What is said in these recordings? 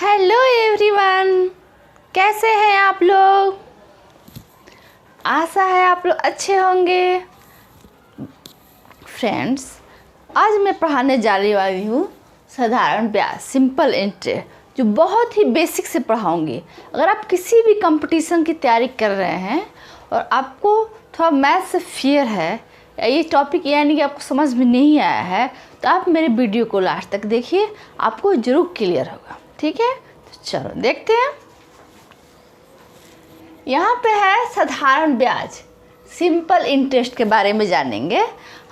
Hello everyone, कैसे हैं आप लोग। आशा है आप लोग अच्छे होंगे। फ्रेंड्स, आज मैं पढ़ाने जाने वाली हूँ साधारण ब्याज, सिंपल इंटरेस्ट, जो बहुत ही बेसिक से पढ़ाऊँगी। अगर आप किसी भी कंपटीशन की तैयारी कर रहे हैं और आपको थोड़ा मैथ से फियर है, ये टॉपिक यानी कि आपको समझ में नहीं आया है, तो आप मेरे वीडियो को लास्ट तक देखिए, आपको ज़रूर क्लियर होगा। ठीक है, तो चलो देखते हैं। यहाँ पे है साधारण ब्याज, सिंपल इंटरेस्ट के बारे में जानेंगे।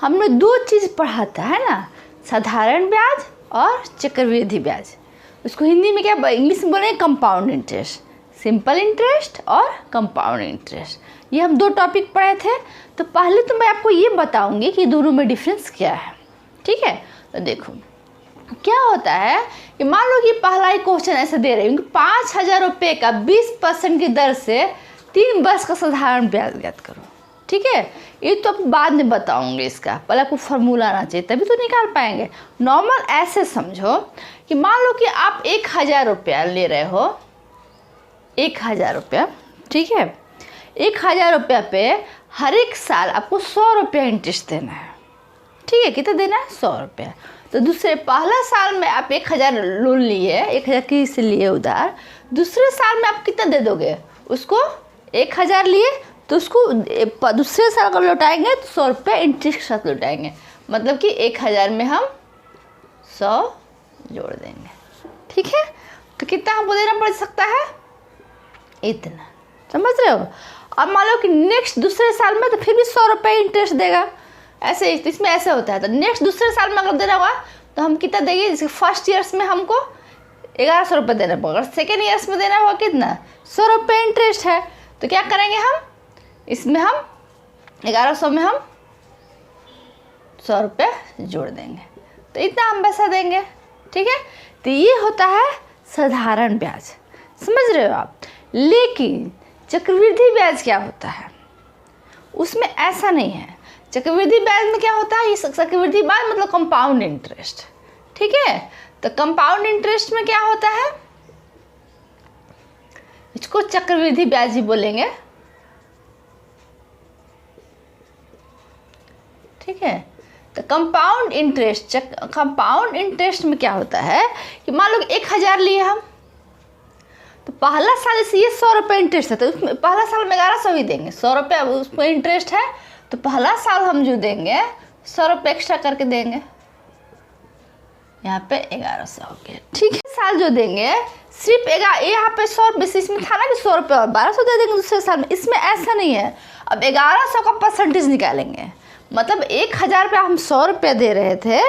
हमने दो चीज़ पढ़ा था, है ना, साधारण ब्याज और चक्रवृद्धि ब्याज। उसको हिंदी में क्या, इंग्लिश में बोलेंगे कंपाउंड इंटरेस्ट, सिंपल इंटरेस्ट और कंपाउंड इंटरेस्ट। ये हम दो टॉपिक पढ़े थे। तो पहले तो मैं आपको ये बताऊंगी कि दोनों में डिफरेंस क्या है। ठीक है, तो देखो क्या होता है कि मान लो कि पहला ही क्वेश्चन ऐसे दे रहे हैं कि 5,000 रुपये का 20% की दर से 3 वर्ष का साधारण ब्याज ज्ञात करो। ठीक है, ये तो बाद में बताऊंगे, इसका पहले आपको फार्मूला आना चाहिए तभी तो निकाल पाएंगे। नॉर्मल ऐसे समझो कि मान लो कि आप 1,000 रुपया ले रहे हो, 1,000 रुपया। ठीक है, 1,000 रुपया पे हर एक साल आपको 100 रुपया इंटरेस्ट देना है। ठीक है, कितना देना है, 100 रुपया। तो दूसरे पहला साल में आप 1,000 लोन लिए, 1,000 की से लिए उधार, दूसरे साल में आप कितना दे दोगे उसको, 1,000 लिए तो उसको दूसरे साल अगर लौटाएंगे तो 100 रुपया इंटरेस्ट के साथ लौटाएंगे। मतलब कि 1,000 में हम 100 जोड़ देंगे। ठीक है, तो कितना हमको देना पड़ सकता है, इतना। समझ रहे हो। अब मान लो कि नेक्स्ट दूसरे साल में तो फिर भी 100 रुपये इंटरेस्ट देगा। ऐसे इसमें ऐसे होता है। तो नेक्स्ट दूसरे साल में अगर देना होगा तो हम कितना देंगे, जैसे फर्स्ट ईयर्स में हमको 1,100 रुपये देना पड़ेगा, सेकेंड ईयर्स में देना होगा कितना, 100 रुपये इंटरेस्ट है। तो क्या करेंगे हम, इसमें हम 1,100 में हम 100 रुपये जोड़ देंगे, तो इतना हम पैसा देंगे। ठीक है, तो ये होता है साधारण ब्याज। समझ रहे हो आप। लेकिन चक्रवृद्धि ब्याज क्या होता है, उसमें ऐसा नहीं है। चक्रवृद्धि ब्याज में क्या होता है, ये चक्रवृद्धि ब्याज मतलब कंपाउंड इंटरेस्ट। ठीक है, तो कंपाउंड इंटरेस्ट में क्या होता है, इसको चक्रवृद्धि ब्याज ही बोलेंगे। ठीक है, तो कंपाउंड इंटरेस्ट में क्या होता है कि मान लो 1,000 लिए हम, तो पहला साल से ये 100 रुपये इंटरेस्ट है, तो उसमें पहला साल में 1,100 ही देंगे। 100 रुपये उसमें इंटरेस्ट है, तो पहला साल हम जो देंगे 100 रुपये एक्स्ट्रा करके देंगे, यहाँ पे 1,100 हो गया। ठीक है, साल जो देंगे सिर्फ यहाँ पे 100 रुपये, इसमें था ना कि 100 रुपये और 1,200 दे देंगे दूसरे साल में। इसमें ऐसा नहीं है। अब 1,100 का परसेंटेज निकालेंगे, मतलब 1,000 पे हम 100 रुपया दे रहे थे,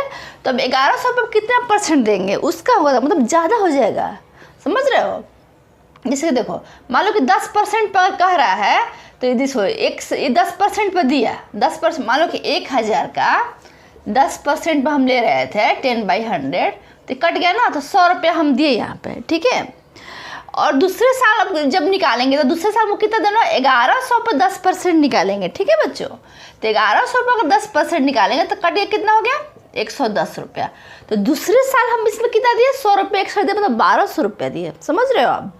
तो अब 1,100 पे कितना परसेंट देंगे उसका होगा, मतलब ज़्यादा हो जाएगा। समझ रहे हो। जैसे कि देखो, मान लो कि 10% पर कह रहा है, तो यदि ये 10% पर दिया, 10%, मान लो कि 1,000 का 10% पर हम ले रहे थे 10/100, तो कट गया ना, तो 100 रुपया हम दिए यहाँ पे। ठीक है, और दूसरे साल अब जब निकालेंगे तो दूसरे साल वो कितना देना, 1,100 पर 10% निकालेंगे। ठीक है बच्चों, तो 1,100 पर अगर 10% निकालेंगे तो कट गया, कितना हो गया, 110 रुपया। तो दूसरे साल हम इसमें कितना दिए, 100 रुपये एक्स्ट्रा दिए, मतलब 1,200 रुपया दिए। समझ रहे हो आप।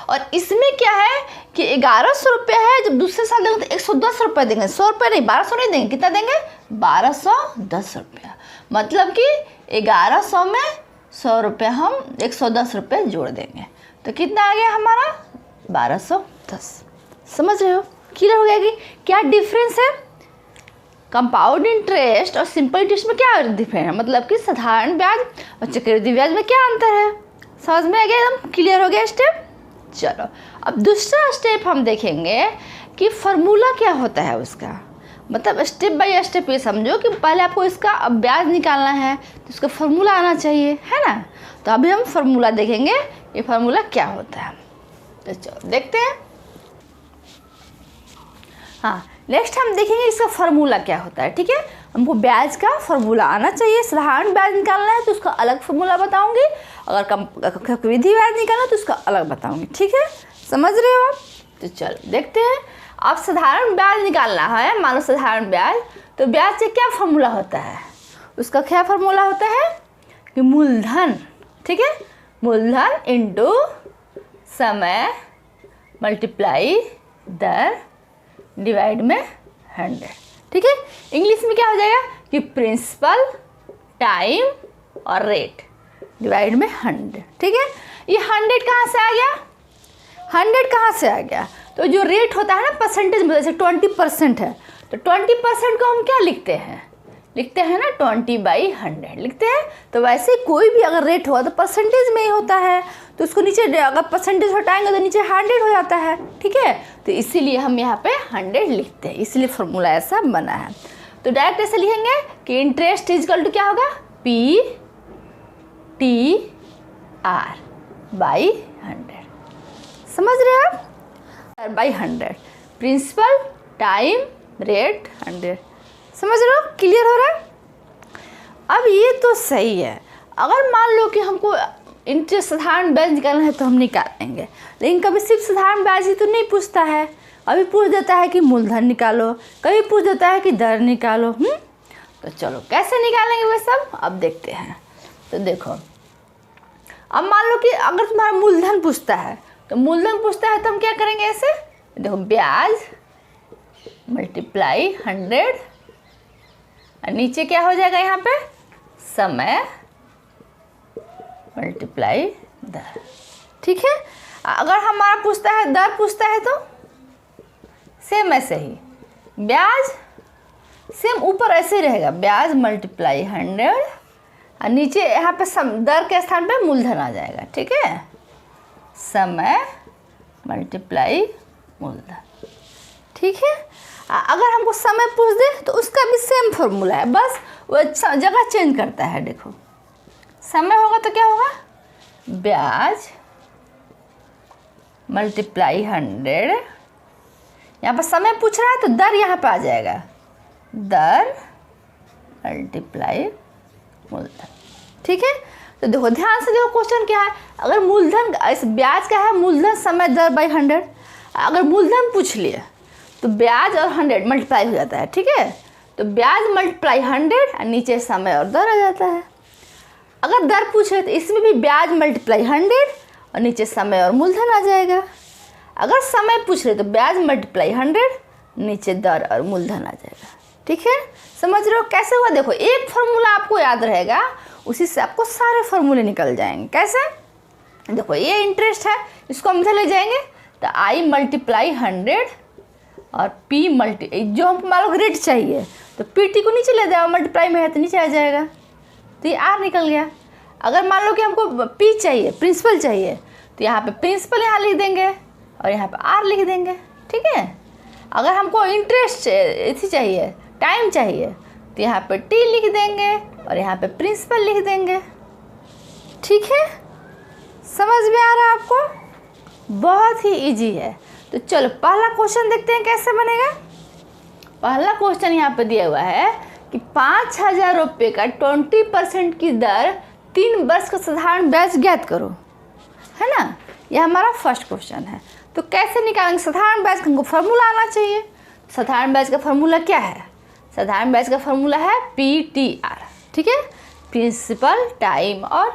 और इसमें क्या है कि 1,100 रुपया है, जब दूसरे साल देंगे तो 110 रुपया देंगे, 100 रुपया नहीं, 1,200 नहीं देंगे, कितना देंगे, 1,210 रुपया। मतलब कि 1,100 में 100 रुपया हम 110 रुपये जोड़ देंगे, तो कितना आ गया हमारा, 1,210। समझ रहे हो, क्लियर हो गया कि क्या डिफरेंस है। कंपाउंड इंटरेस्ट और सिंपल इंटरेस्ट में क्या डिफरेंस है, मतलब कि साधारण ब्याज और चक्रवृद्धि ब्याज में क्या अंतर है। समझ में आ गया, एकदम क्लियर हो गया स्टेप। चलो, अब दूसरा स्टेप हम देखेंगे कि फार्मूला क्या होता है उसका। मतलब स्टेप बाय स्टेप ये समझो कि पहले आपको इसका अब ब्याज निकालना है, तो उसका फार्मूला आना चाहिए, है ना। तो अभी हम फार्मूला देखेंगे, ये फार्मूला क्या होता है। तो चलो देखते हैं। हाँ, नेक्स्ट हम देखेंगे इसका फार्मूला क्या होता है। ठीक है, हमको ब्याज का फार्मूला आना चाहिए। साधारण ब्याज निकालना है तो उसका अलग फार्मूला बताऊंगी, अगर चक्रवृद्धि ब्याज निकालना है तो उसका अलग बताऊंगी। ठीक है, समझ रहे हो आप। तो चलो देखते हैं। आप साधारण ब्याज निकालना है, मान लो साधारण ब्याज, तो ब्याज का क्या फार्मूला होता है, उसका क्या फार्मूला होता है कि मूलधन। ठीक है, मूलधन इंटू समय मल्टीप्लाई दर डिवाइड में 100। ठीक है, इंग्लिश में क्या हो जाएगा कि प्रिंसिपल, टाइम और रेट डिवाइड में 100। ठीक है, ये 100 कहाँ से आ गया, 100 कहाँ से आ गया, तो जो रेट होता है ना परसेंटेज में, जैसे 20% है तो 20% को हम क्या लिखते हैं ना 20/100 लिखते हैं। तो वैसे कोई भी अगर रेट हुआ तो परसेंटेज में ही होता है, तो उसको नीचे अगर परसेंटेज हटाएंगे तो नीचे 100 हो जाता है। ठीक है, तो इसीलिए हम यहाँ पे 100 लिखते हैं, इसलिए फॉर्मूला ऐसा बना है। तो डायरेक्ट ऐसे लिखेंगे कि इंटरेस्ट इक्वल टू क्या होगा, PTR/100। समझ रहे हैं आप, R/100, प्रिंसिपल, टाइम, रेट 100। समझ रहे हो, क्लियर हो रहा है। अब ये तो सही है, अगर मान लो कि हमको इंटरेस्ट साधारण ब्याज निकालना है तो हम निकाल लेंगे, लेकिन कभी सिर्फ साधारण ब्याज ही तो नहीं पूछता है, कभी पूछ देता है कि मूलधन निकालो, कभी पूछ देता है कि दर निकालो। तो चलो कैसे निकालेंगे वे सब अब देखते हैं। तो देखो, अब मान लो कि अगर तुम्हारा मूलधन पूछता है तो हम क्या करेंगे, ऐसे देखो ब्याज मल्टीप्लाई 100 और नीचे क्या हो जाएगा यहाँ पे समय मल्टीप्लाई दर। ठीक है, अगर हमारा पूछता है दर पूछता है तो सेम ऐसे ही, ब्याज सेम ऊपर ऐसे ही रहेगा, ब्याज मल्टीप्लाई 100 और नीचे यहाँ पे दर के स्थान पे मूलधन आ जाएगा। ठीक है, समय मल्टीप्लाई मूलधन। ठीक है, अगर हमको समय पूछ दे तो उसका भी सेम फॉर्मूला है, बस वो जगह चेंज करता है। देखो समय होगा तो क्या होगा, ब्याज मल्टीप्लाई 100, यहाँ पर समय पूछ रहा है तो दर यहाँ पे आ जाएगा, दर मल्टीप्लाई मूलधन। ठीक है, तो देखो ध्यान से देखो क्वेश्चन क्या है, अगर मूलधन इस ब्याज का है मूलधन समय दर बाई 100, अगर मूलधन पूछ लिए तो ब्याज और 100 मल्टीप्लाई हो जाता है। ठीक है, तो ब्याज मल्टीप्लाई 100 और नीचे समय और दर आ जाता है। अगर दर पूछे तो इसमें भी ब्याज मल्टीप्लाई 100 और नीचे समय और मूलधन आ जाएगा। अगर समय पूछ रहे तो ब्याज मल्टीप्लाई 100 नीचे दर और मूलधन आ जाएगा। ठीक है, समझ रहे हो कैसे हुआ। देखो एक फार्मूला आपको याद रहेगा, उसी से आपको सारे फार्मूले निकल जाएंगे। कैसे, देखो ये इंटरेस्ट है, इसको हम इधर ले जाएंगे तो I मल्टीप्लाई 100 और P जो हमको मान लो रेट चाहिए तो PT को नीचे ले जाओ, मल्टीप्लाई में है तो नीचे आ जाएगा, तो ये R निकल गया। अगर मान लो कि हमको P चाहिए, प्रिंसिपल चाहिए, तो यहाँ पे प्रिंसिपल यहाँ लिख देंगे और यहाँ पे R लिख देंगे। ठीक है, अगर हमको इंटरेस्ट इसी चाहिए, टाइम चाहिए, तो यहाँ पे T लिख देंगे और यहाँ पे प्रिंसिपल लिख देंगे। ठीक है, समझ में आ रहा है आपको, बहुत ही इजी है। तो चलो पहला क्वेश्चन देखते हैं कैसे बनेगा। पहला क्वेश्चन यहाँ पे दिया हुआ है कि 5000 रुपये का 20% की दर 3 वर्ष का साधारण ब्याज ज्ञात करो, है ना। यह हमारा फर्स्ट क्वेश्चन है। तो कैसे निकालेंगे साधारण ब्याज का, हमको फार्मूला आना चाहिए। साधारण ब्याज का फार्मूला क्या है, साधारण ब्याज का फार्मूला है PTR। ठीक है, प्रिंसिपल, टाइम और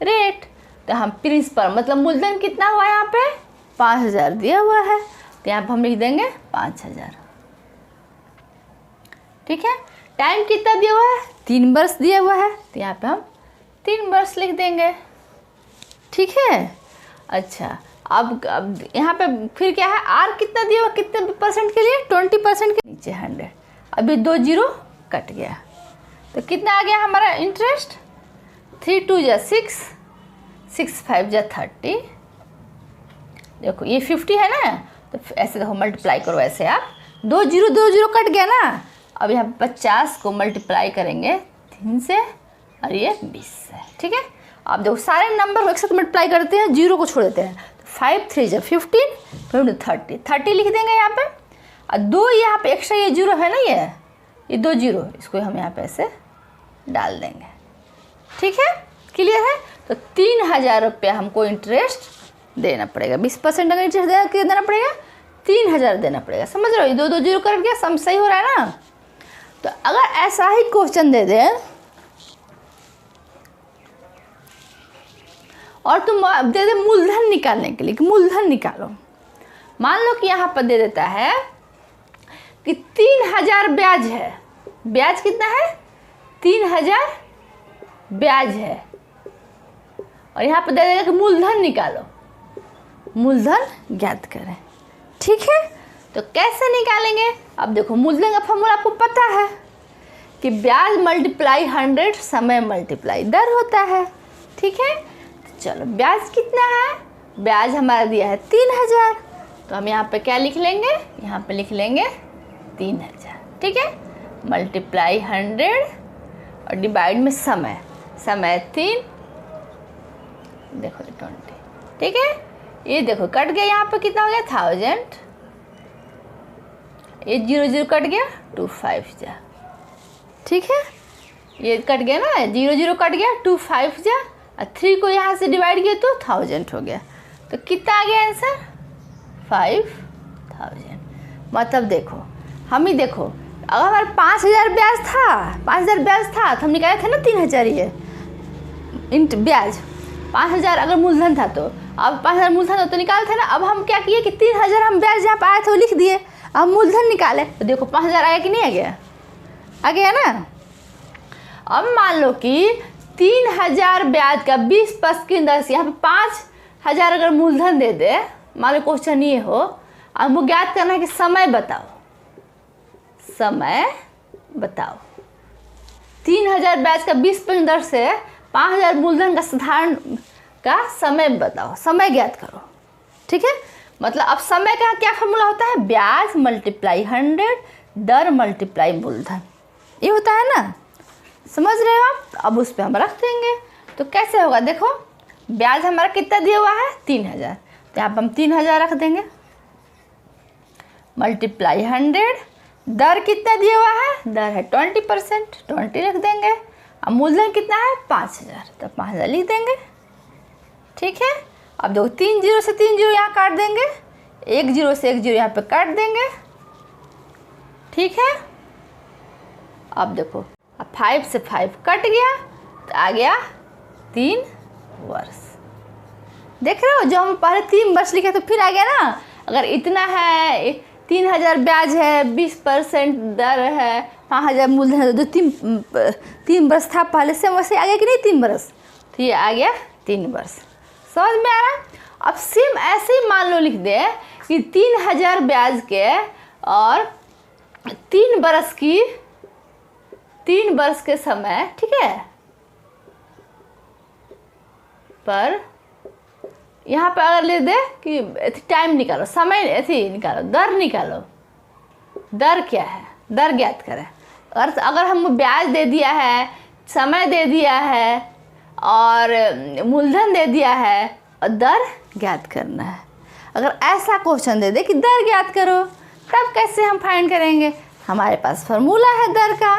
रेट। तो हम प्रिंसिपल मतलब मूलधन कितना हुआ यहाँ पे 5000 दिया हुआ है, तो यहाँ पर हम लिख देंगे 5000। ठीक है, टाइम कितना दिया हुआ है 3 वर्ष दिया हुआ है, तो यहाँ पे हम 3 वर्ष लिख देंगे। ठीक है, अच्छा अब यहाँ पे फिर क्या है, R कितना दिया हुआ, कितने % के लिए 20% के नीचे 100, अभी 2 0 कट गया, तो कितना आ गया हमारा इंटरेस्ट 3 2 जा 6, 6 5 जा 30। देखो ये 50 है ना, तो ऐसे देखो मल्टीप्लाई करो, ऐसे आप 2 0 कट गया ना। अब यहाँ 50 को मल्टीप्लाई करेंगे 3 से और ये 20 से। ठीक है, अब देखो सारे नंबर को एक साथ मल्टीप्लाई करते हैं, 0 को छोड़ देते हैं, तो 5 3 जा 15, 30 लिख देंगे यहाँ पे। और 2 यहाँ पे एक्स्ट्रा ये 0 है ना, ये 2 0, इसको हम यहाँ पे ऐसे डाल देंगे। ठीक है, क्लियर है। तो 3000 रुपया हमको इंटरेस्ट देना पड़ेगा, 20% अगर इंटरेस्ट देना पड़ेगा 3000 देना पड़ेगा। समझ रहे हो, 2 2 0 कर गया, सम सही हो रहा है ना। तो अगर ऐसा ही क्वेश्चन दे दें और तुम दे दे मूलधन निकालने के लिए कि मूलधन निकालो। मान लो कि यहाँ पर दे देता है कि 3000 ब्याज है। ब्याज कितना है? 3000 ब्याज है। और यहाँ पर दे देगा कि मूलधन निकालो, मूलधन ज्ञात करें। ठीक है, तो कैसे निकालेंगे? अब देखो मूलधन का फॉर्मूला आपको पता है कि ब्याज मल्टीप्लाई 100 समय मल्टीप्लाई दर होता है। ठीक है, तो चलो ब्याज कितना है? ब्याज हमारा दिया है 3000, तो हम यहाँ पे क्या लिख लेंगे? यहाँ पे लिख लेंगे 3000। ठीक है, मल्टीप्लाई 100 और डिवाइड में समय, समय 3, देखो 20। ठीक है, ये देखो कट गया, यहाँ पे कितना हो गया? 1000। ये 0 कट गया, 25 जा। ठीक है, ये कट गया ना, 0 कट गया, 25 जा, और 3 को यहाँ से डिवाइड किया तो 1000 हो गया। तो कितना आ गया आंसर? 5000। मतलब देखो, हम ही देखो, अगर हमारा 5000 ब्याज था, 5000 ब्याज था तो हम निकाले थे ना 3000 ये इंट ब्याज। 5000 अगर मूलधन था तो अब 5000 मूलधन था तो निकाले थे ना। अब हम क्या किए कि 3000 हम ब्याज जहाँ पर आए थे वो लिख दिए, अब मूलधन निकाले तो देखो 5000 आया कि नहीं आ गया? आ गया ना। अब मान लो कि 3000 ब्याज का 20% की दर से यहाँ पे 5000 अगर मूलधन दे दे, मान लो क्वेश्चन ये हो, अब वो ज्ञात करना है कि समय बताओ, समय बताओ। 3000 ब्याज का 20% दर से 5000 मूलधन का साधारण का समय बताओ, समय ज्ञात करो। ठीक है, मतलब अब समय का क्या फॉर्मूला होता है? ब्याज मल्टीप्लाई 100 दर मल्टीप्लाई मूलधन, ये होता है ना। समझ रहे हो आप? अब उस पर हम रख देंगे तो कैसे होगा? देखो ब्याज हमारा कितना दिया हुआ है? 3000, तो यहाँ पर हम 3000 रख देंगे, मल्टीप्लाई 100, दर कितना दिया हुआ है? दर है 20%, 20 रख देंगे। अब मूलधन कितना है? 5000, तो 5000 लिख देंगे। ठीक है, अब देखो 3 0 से 3 0 यहाँ काट देंगे, 1 0 से 1 0 यहाँ पे काट देंगे। ठीक है, अब देखो, अब 5 से 5 कट गया तो आ गया 3 वर्ष। देख रहे हो, जो हम पहले 3 वर्ष लिखे तो फिर आ गया ना। अगर इतना है, 3000 ब्याज है, 20% दर है, 5000 मूलधन है, तो 3 वर्ष था पहले से, वैसे आ गया कि नहीं 3 वर्ष? तो ये आ गया 3 वर्ष। समझ में आ रहा? अब सेम ऐसे ही मान लो लिख दे कि 3000 ब्याज के और 3 वर्ष के समय, ठीक है, पर यहाँ पर अगर लिख दे कि टाइम निकालो, समय ऐसी निकालो, दर निकालो, दर क्या है? दर ज्ञात करें। अगर हम ब्याज दे दिया है, समय दे दिया है और मूलधन दे दिया है और दर ज्ञात करना है। अगर ऐसा क्वेश्चन दे दे कि दर ज्ञात करो, तब कैसे हम फाइंड करेंगे? हमारे पास फॉर्मूला है दर का,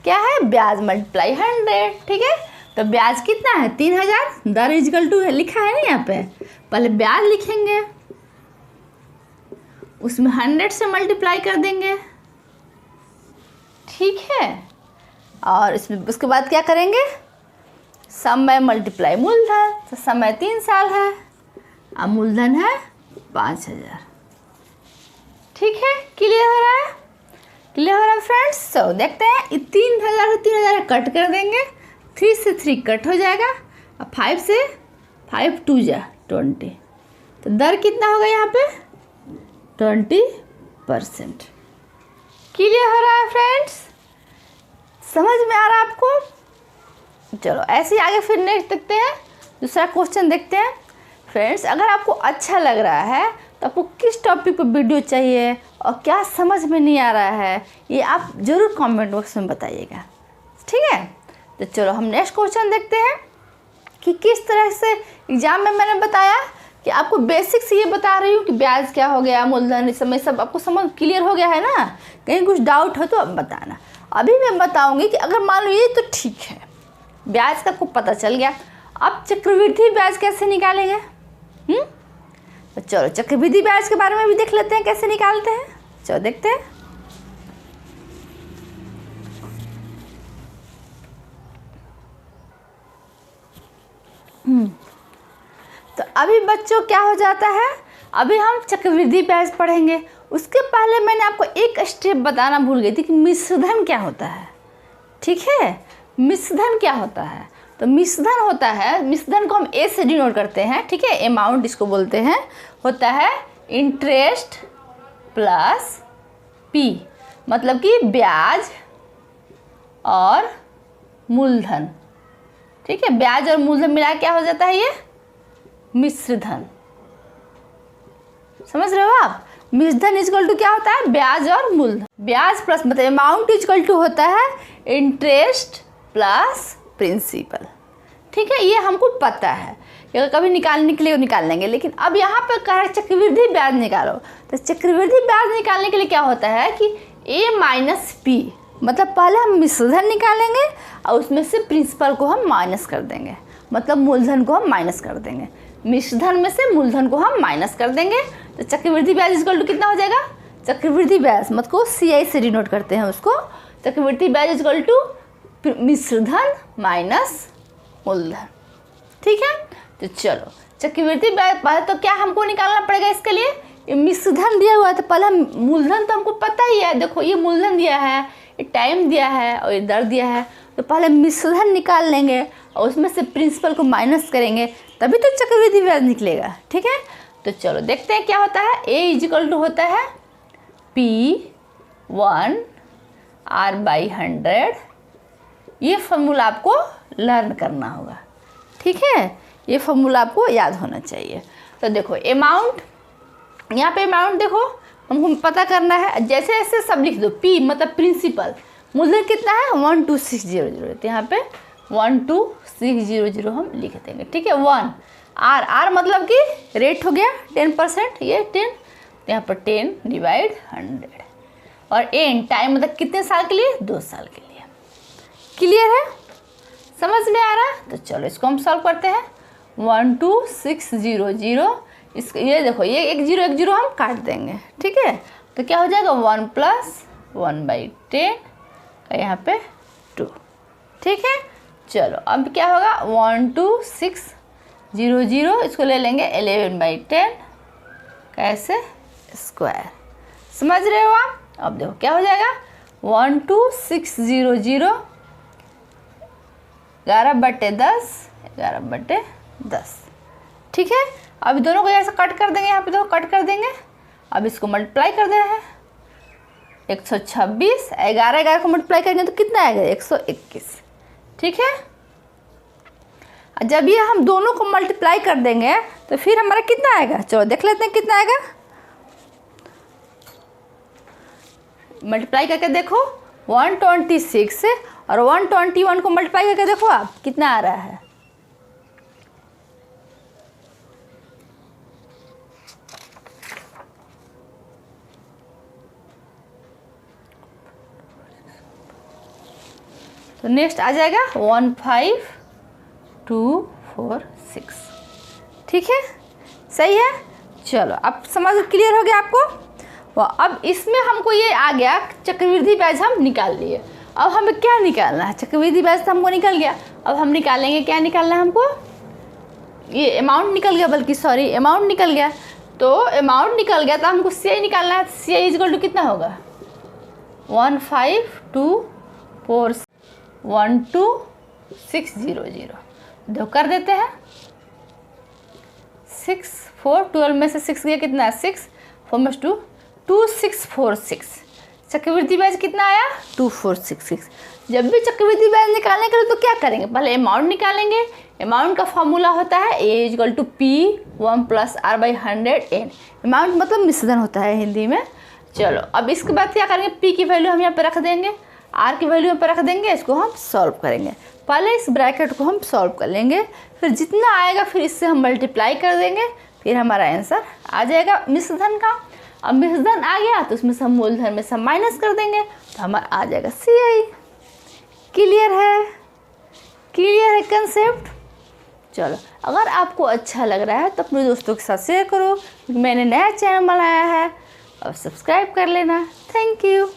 क्या है? ब्याज मल्टीप्लाई 100। ठीक है, तो ब्याज कितना है? 3000, दर इजकल टू है, लिखा है ना यहाँ पे। पहले ब्याज लिखेंगे, उसमें 100 से मल्टीप्लाई कर देंगे। ठीक है, और इसमें उसके बाद क्या करेंगे? समय मल्टीप्लाई मूलधन, तो समय 3 साल है, अब मूलधन है 5000। ठीक है, क्लियर हो रहा है? क्लियर हो रहा है फ्रेंड्स? तो देखते हैं, 3000 से 3000 कट कर देंगे, 3 से 3 कट हो जाएगा, अब 5 से 5 2 जा 20, तो दर कितना होगा यहाँ पे? 20%। क्लियर हो रहा है फ्रेंड्स? समझ में आ रहा है आपको? चलो ऐसे ही आगे फिर नेक्स्ट देखते हैं, दूसरा क्वेश्चन देखते हैं। फ्रेंड्स, अगर आपको अच्छा लग रहा है तो आपको किस टॉपिक पर वीडियो चाहिए और क्या समझ में नहीं आ रहा है, ये आप ज़रूर कमेंट बॉक्स में बताइएगा। ठीक है, तो चलो हम नेक्स्ट क्वेश्चन देखते हैं कि किस तरह से एग्जाम में मैंने बताया कि आपको बेसिक से ये बता रही हूँ कि ब्याज क्या हो गया, मूलधन, इस समय सब आपको समझ क्लियर हो गया है ना। कहीं कुछ डाउट हो तो अब बताना। अभी मैं बताऊँगी कि अगर मान लो ये तो ठीक है, ब्याज का आपको पता चल गया, अब चक्रवृद्धि ब्याज कैसे निकालेंगे? तो चलो चक्रवृद्धि ब्याज के बारे में भी देख लेते हैं कैसे निकालते हैं। चलो देखते हैं। तो अभी बच्चों क्या हो जाता है, अभी हम चक्रवृद्धि ब्याज पढ़ेंगे। उसके पहले मैंने आपको एक स्टेप बताना भूल गई थी कि मिश्रधन क्या होता है। ठीक है, मिश्रधन क्या होता है? तो मिश्रधन होता है, मिश्रधन को हम ए से डिनोट करते हैं। ठीक है, अमाउंट इसको बोलते हैं, होता है इंटरेस्ट प्लस पी, मतलब कि ब्याज और मूलधन। ठीक है, ब्याज और मूलधन मिला क्या हो जाता है, ये मिश्रधन। समझ रहे हो आप? मिश्रधन इजकल टू क्या होता है, ब्याज और मूलधन। ब्याज प्लस मतलब अमाउंट इजकल टू होता है इंटरेस्ट प्लस प्रिंसिपल। ठीक है, ये हमको पता है, अगर कभी निकालने के लिए निकाल लेंगे। लेकिन अब यहाँ पर कह रहा है चक्रवृद्धि ब्याज निकालो। तो चक्रवृद्धि ब्याज निकालने के लिए क्या होता है कि ए माइनस पी, मतलब पहले हम मिश्रधन निकालेंगे और उसमें से प्रिंसिपल को हम माइनस कर देंगे, मतलब मूलधन को हम माइनस कर देंगे। मिश्रधन में से मूलधन को हम माइनस कर देंगे। तो चक्रवृद्धि ब्याज इक्वल टू कितना हो जाएगा, चक्रवृद्धि ब्याज मतलब CI से डिनोट करते हैं उसको। चक्रवृद्धि ब्याज इक्वल टू मिश्रधन माइनस मूलधन। ठीक है, तो चलो चक्रवृद्धि ब्याज पहले तो क्या हमको निकालना पड़ेगा इसके लिए, ये मिश्रधन दिया हुआ है तो पहले हम मूलधन तो हमको पता ही है। देखो ये मूलधन दिया है, ये टाइम दिया है और ये दर दिया है, तो पहले मिश्रधन निकाल लेंगे और उसमें से प्रिंसिपल को माइनस करेंगे, तभी तो चक्रवृद्धि ब्याज निकलेगा। ठीक है, तो चलो देखते हैं क्या होता है। ए इजिकल टू होता है P1 R/100। ये फॉर्मूला आपको लर्न करना होगा। ठीक है, ये फॉर्मूला आपको याद होना चाहिए। तो देखो अमाउंट, यहाँ पे अमाउंट देखो हमको पता करना है, जैसे ऐसे सब लिख दो। P मतलब प्रिंसिपल, मूलधन कितना है 12600, तो यहाँ पे 12600 हम लिख देंगे। ठीक है, 1 R मतलब कि रेट हो गया 10%, ये 10, तो यहाँ पर 10 डिवाइड 100। और एन टाइम मतलब कितने साल के लिए, 2 साल के लिए। क्लियर है, समझ में आ रहा है? तो चलो इसको हम सॉल्व करते हैं। 12600, इस ये देखो ये एक जीरो हम काट देंगे। ठीक है, तो क्या हो जाएगा 1 + 1/10 का यहाँ पे 2। ठीक है, चलो अब क्या होगा 12600, इसको ले लेंगे 11/10 कैसे स्क्वायर। समझ रहे हो आप? अब देखो क्या हो जाएगा 12600 11/10 11/10। ठीक है, अभी दोनों को ऐसे कट कर देंगे, यहाँ पे देखो कट कर देंगे। अब इसको मल्टीप्लाई कर दे रहे हैं 126, 11 को मल्टीप्लाई करेंगे तो कितना आएगा 121। ठीक है, जब ये हम दोनों को मल्टीप्लाई कर देंगे तो फिर हमारा कितना आएगा, चलो देख लेते हैं कितना आएगा। मल्टीप्लाई करके देखो 126 और 121 को मल्टीप्लाई करके देखो आप कितना आ रहा है। तो नेक्स्ट आ जाएगा 15246। ठीक है, सही है। चलो अब समझ क्लियर हो गया आपको। अब इसमें हमको ये आ गया चक्रवृद्धि ब्याज हम निकाल लिए। अब हमें क्या निकालना है, चक्रवृद्धि ब्याज तो हमको निकल गया, अब हम निकालेंगे क्या निकालना है हमको, ये अमाउंट निकल गया, बल्कि सॉरी अमाउंट निकल गया। तो अमाउंट निकल गया तो हमको CI निकालना है। CI इक्वल टू कितना होगा 1524600। दो कर देते हैं 6 4 12 में से 6 गया कितना है 6 4 + 2 2646। चक्रवृद्धि ब्याज कितना आया 2466। जब भी चक्रवृद्धि ब्याज निकालने के लिए तो क्या करेंगे, पहले अमाउंट निकालेंगे। अमाउंट का फॉर्मूला होता है A = P1 + R/100n। अमाउंट मतलब मिश्रधन होता है हिंदी में। चलो अब इसके बाद क्या करेंगे, P की वैल्यू हम यहाँ पे रख देंगे, R की वैल्यू यहाँ पे रख देंगे, इसको हम सॉल्व करेंगे। पहले इस ब्रैकेट को हम सॉल्व कर लेंगे, फिर जितना आएगा फिर इससे हम मल्टीप्लाई कर देंगे, फिर हमारा आंसर आ जाएगा मिश्रधन का। अब मिश्रधन आ गया तो उसमें से हम मूलधन में से माइनस कर देंगे तो हमारा आ जाएगा CI। क्लियर है, क्लियर है कंसेप्ट। चलो अगर आपको अच्छा लग रहा है तो अपने दोस्तों के साथ शेयर करो। मैंने नया चैनल बनाया है और सब्सक्राइब कर लेना। Thank you.